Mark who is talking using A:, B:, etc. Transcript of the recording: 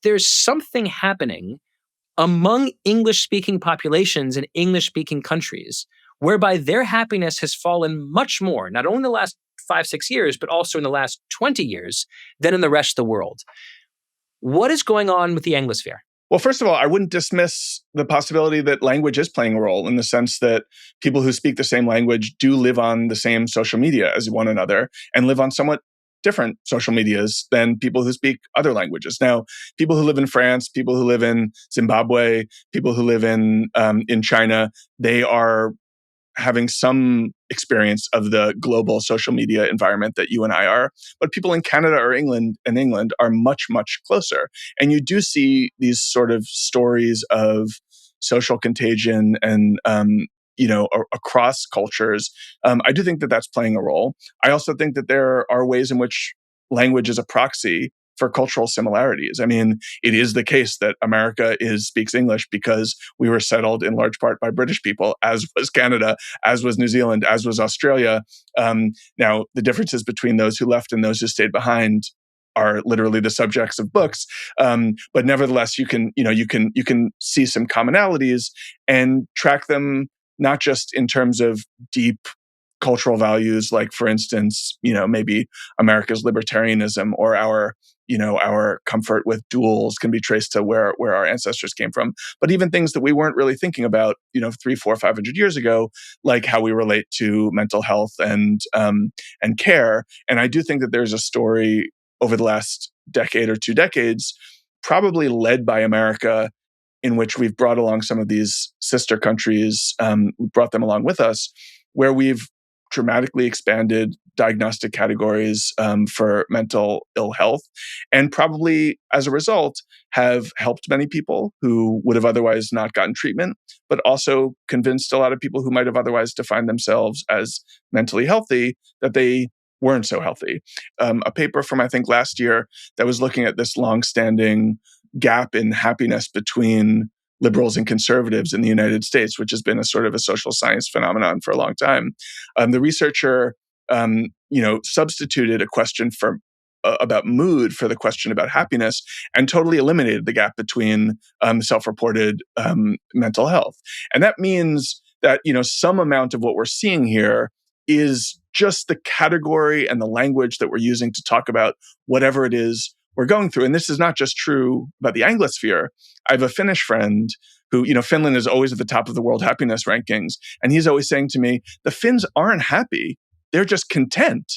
A: there's something happening among English-speaking populations in English-speaking countries, whereby their happiness has fallen much more, not only in the last 5, 6 years, but also in the last 20 years, than in the rest of the world. What is going on with the Anglosphere?
B: Well, first of all, I wouldn't dismiss the possibility that language is playing a role, in the sense that people who speak the same language do live on the same social media as one another and live on somewhat different social medias than people who speak other languages. Now, people who live in France, people who live in Zimbabwe, people who live in China, they are having some experience of the global social media environment that you and I are. But people in Canada or England are much, much closer. And you do see these sort of stories of social contagion and, across cultures. I do think that that's playing a role. I also think that there are ways in which language is a proxy for cultural similarities. I mean, it is the case that America speaks English because we were settled in large part by British people, as was Canada, as was New Zealand, as was Australia. Now, the differences between those who left and those who stayed behind are literally the subjects of books. But nevertheless, you can see some commonalities and track them not just in terms of deep cultural values, like, for instance, maybe America's libertarianism or our comfort with duels can be traced to where our ancestors came from. But even things that we weren't really thinking about, 300, 400, 500 years ago, like how we relate to mental health and care. And I do think that there's a story over the last decade or 2 decades, probably led by America, in which we've brought along some of these sister countries, brought them along with us, where we've dramatically expanded diagnostic categories for mental ill health, and probably as a result have helped many people who would have otherwise not gotten treatment, but also convinced a lot of people who might have otherwise defined themselves as mentally healthy that they weren't so healthy. A paper from, I think, last year that was looking at this longstanding gap in happiness between liberals and conservatives in the United States, which has been a sort of a social science phenomenon for a long time. The researcher, substituted a question about mood for the question about happiness, and totally eliminated the gap between self-reported mental health. And that means that some amount of what we're seeing here is just the category and the language that we're using to talk about whatever it is we're going through. And this is not just true about the Anglosphere. I have a Finnish friend who, Finland is always at the top of the world happiness rankings. And he's always saying to me, the Finns aren't happy. They're just content.